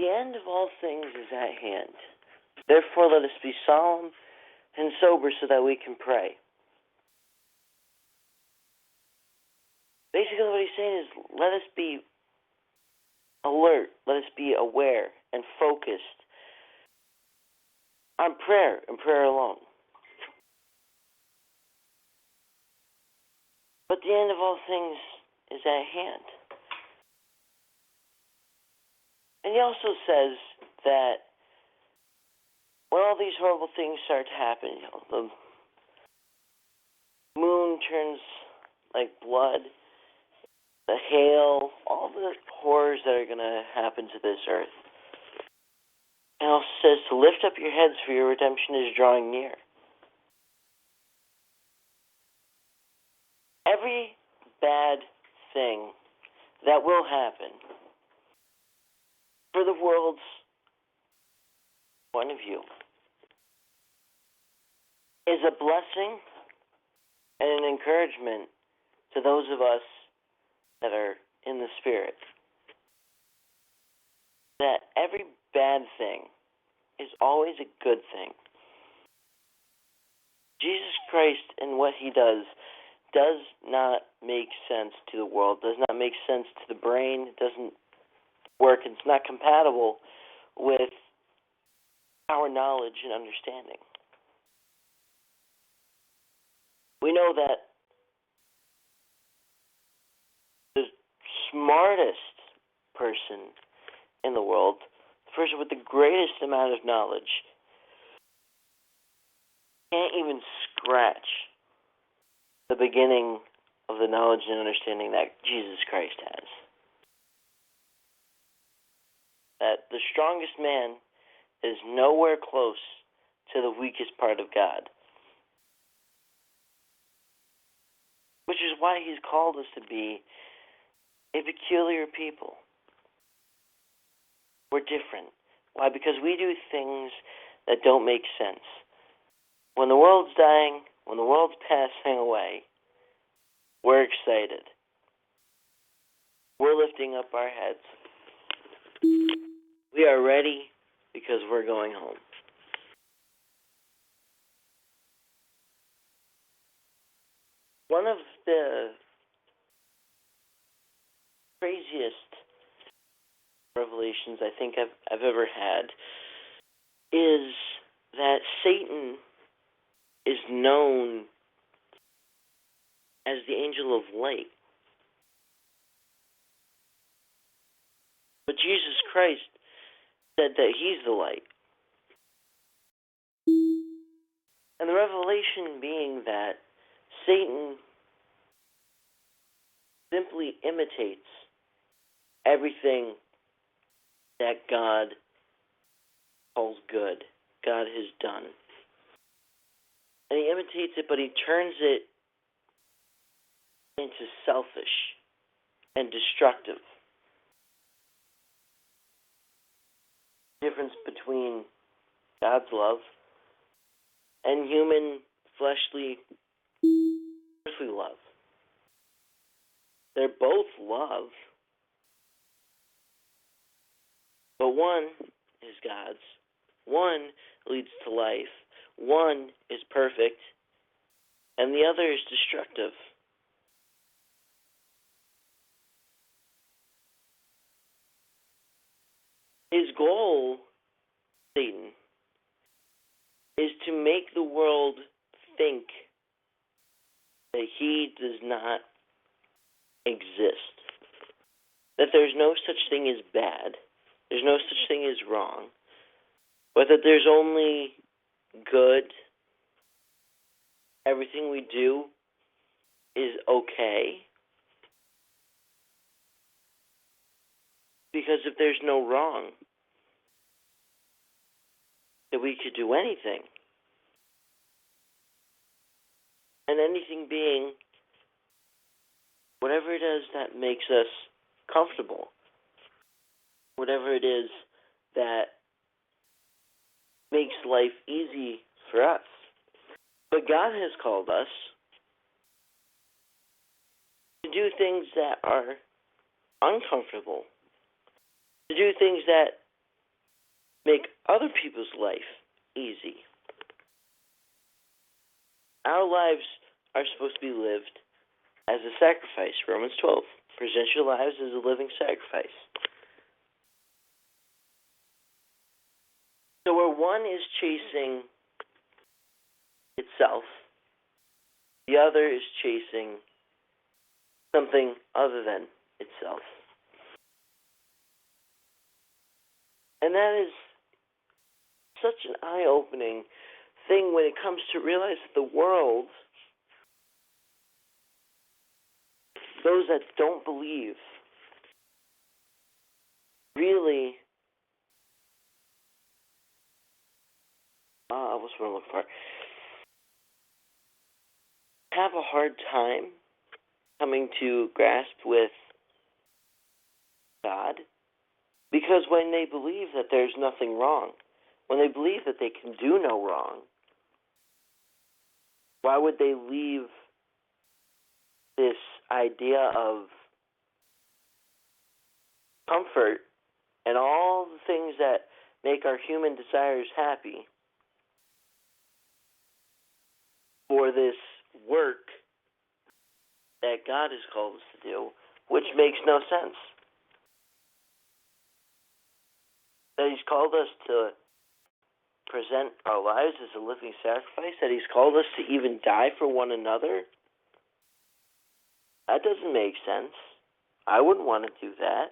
the end of all things is at hand. Therefore, let us be solemn and sober so that we can pray. Basically, what he's saying is, let us be alert, let us be aware and focused on prayer and prayer alone. But the end of all things is at hand. And he also says that when all these horrible things start to happen, the moon turns like blood, the hail, all the horrors that are going to happen to this earth. And it also says to lift up your heads, for your redemption is drawing near. Every bad thing that will happen for the world's point of view is a blessing and an encouragement to those of us that are in the Spirit. That every bad thing is always a good thing. Jesus Christ and what he does not make sense to the world, does not make sense to the brain, it doesn't work, it's not compatible with our knowledge and understanding. We know that the smartest person in the world, the person with the greatest amount of knowledge, can't even scratch the beginning of the knowledge and understanding that Jesus Christ has. That the strongest man is nowhere close to the weakest part of God. Which is why he's called us to be a peculiar people. We're different. Why? Because we do things that don't make sense. When the world's dying, when the world's passing away, we're excited. We're lifting up our heads. We are ready because we're going home. One of the craziest revelations I think I've ever had is that Satan is known as the angel of light. But Jesus Christ said that he's the light. And the revelation being that Satan simply imitates everything that God calls good, God has done. And he imitates it, but he turns it into selfish and destructive. Difference between God's love and human, fleshly, earthly love. They're both love, but one is God's. One leads to life. One is perfect, and the other is destructive. His goal, Satan, is to make the world think that he does not exist. That there's no such thing as bad. There's no such thing as wrong. But that there's only good. Everything we do is okay. Because if there's no wrong, that we could do anything. And anything being whatever it is that makes us comfortable. Whatever it is that makes life easy for us. But God has called us to do things that are uncomfortable. To do things that make other people's life easy. Our lives are supposed to be lived as a sacrifice. Romans 12. Present your lives as a living sacrifice. So where one is chasing itself, the other is chasing something other than itself. And that is such an eye-opening thing when it comes to realize that the world, those that don't believe, really, what's what I'm looking for, have a hard time coming to grasp with God, because when they believe that there's nothing wrong, when they believe that they can do no wrong, why would they leave this idea of comfort and all the things that make our human desires happy for this work that God has called us to do, which makes no sense? That He's called us to present our lives as a living sacrifice, that He's called us to even die for one another. That doesn't make sense. I wouldn't want to do that.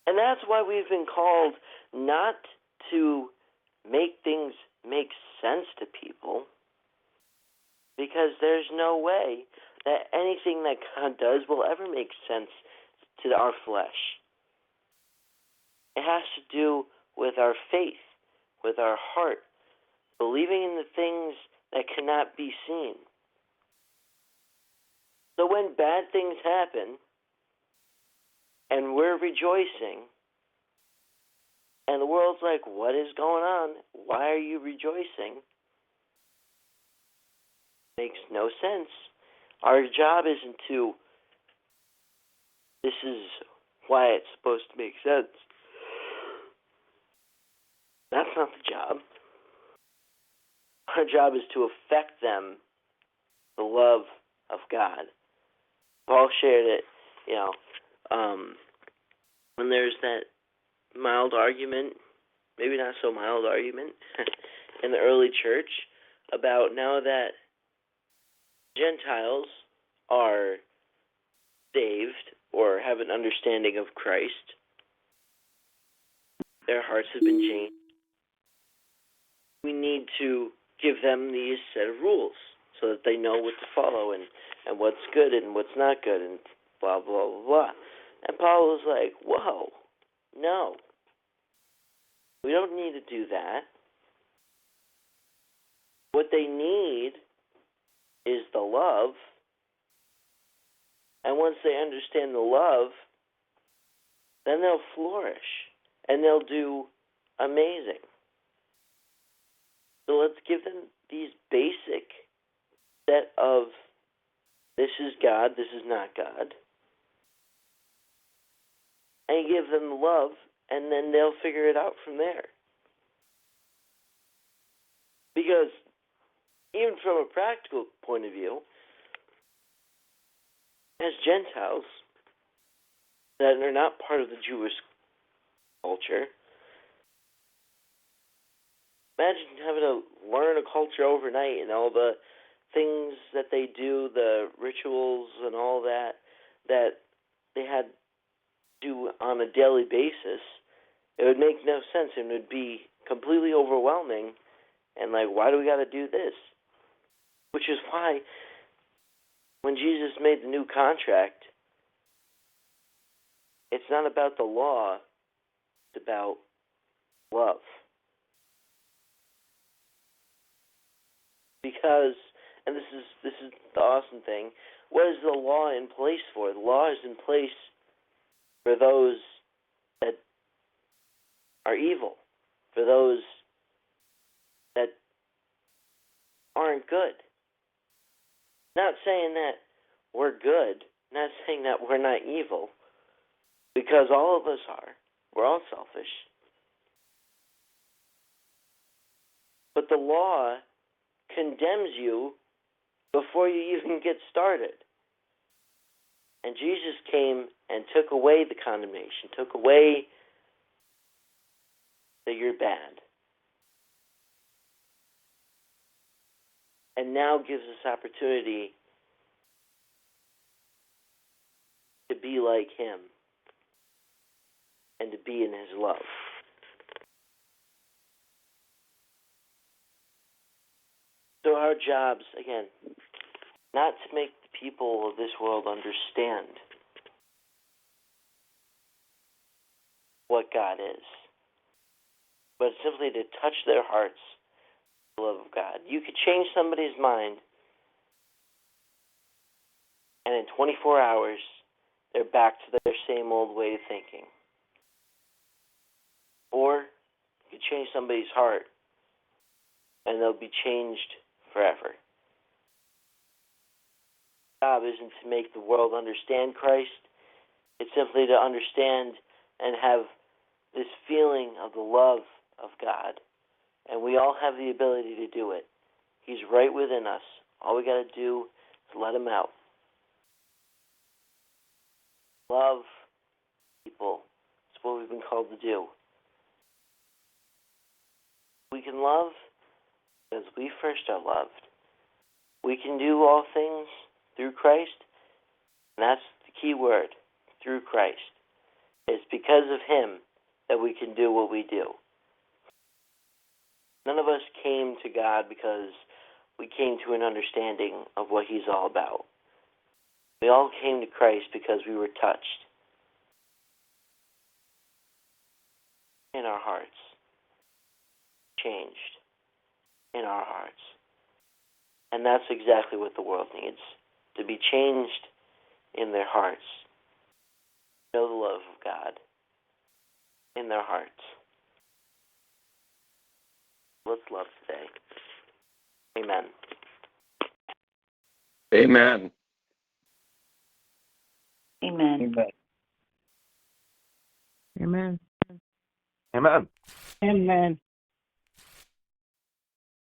And that's why we've been called not to make things make sense to people, because there's no way that anything that God does will ever make sense to our flesh. It has to do with our faith, with our heart, believing in the things that cannot be seen. So when bad things happen, and we're rejoicing, and the world's like, what is going on? Why are you rejoicing? Makes no sense. Our job isn't to, this is why it's supposed to make sense. That's not the job. Our job is to affect them the love of God. Paul shared it, when there's that mild argument, maybe not so mild argument, in the early church about now that Gentiles are saved or have an understanding of Christ, their hearts have been changed. We need to give them these set of rules so that they know what to follow and what's good and what's not good and blah, blah, blah, blah. And Paul was like, whoa, no. We don't need to do that. What they need is the love. And once they understand the love, then they'll flourish and they'll do amazing. So let's give them these basic set of, this is God, this is not God. And give them the love, and then they'll figure it out from there. Because even from a practical point of view, as Gentiles that are not part of the Jewish culture, imagine having to learn a culture overnight and all the things that they do, the rituals and all that they had to do on a daily basis. It would make no sense and it would be completely overwhelming. And like, why do we got to do this? Which is why when Jesus made the new contract, it's not about the law, it's about love. Because, and this is the awesome thing, what is the law in place for? The law is in place for those that are evil, for those that aren't good. Not saying that we're good, not saying that we're not evil, because all of us are. We're all selfish. But the law condemns you before you even get started. And Jesus came and took away the condemnation, took away that you're bad. And now gives us opportunity to be like him and to be in his love. So our jobs, again, not to make the people of this world understand what God is, but simply to touch their hearts with the love of God. You could change somebody's mind, and in 24 hours, they're back to their same old way of thinking. Or you could change somebody's heart, and they'll be changed forever. Our job isn't to make the world understand Christ. It's simply to understand and have this feeling of the love of God. And we all have the ability to do it. He's right within us. All we got to do is let him out. Love people. It's what we've been called to do. We can love because we first are loved. We can do all things through Christ, and that's the key word, through Christ. It's because of him that we can do what we do. None of us came to God because we came to an understanding of what he's all about. We all came to Christ because we were touched in our hearts, changed in our hearts. And that's exactly what the world needs, to be changed in their hearts. Know the love of God in their hearts. Let's love today. Amen. Amen. Amen. Amen. Amen. Amen.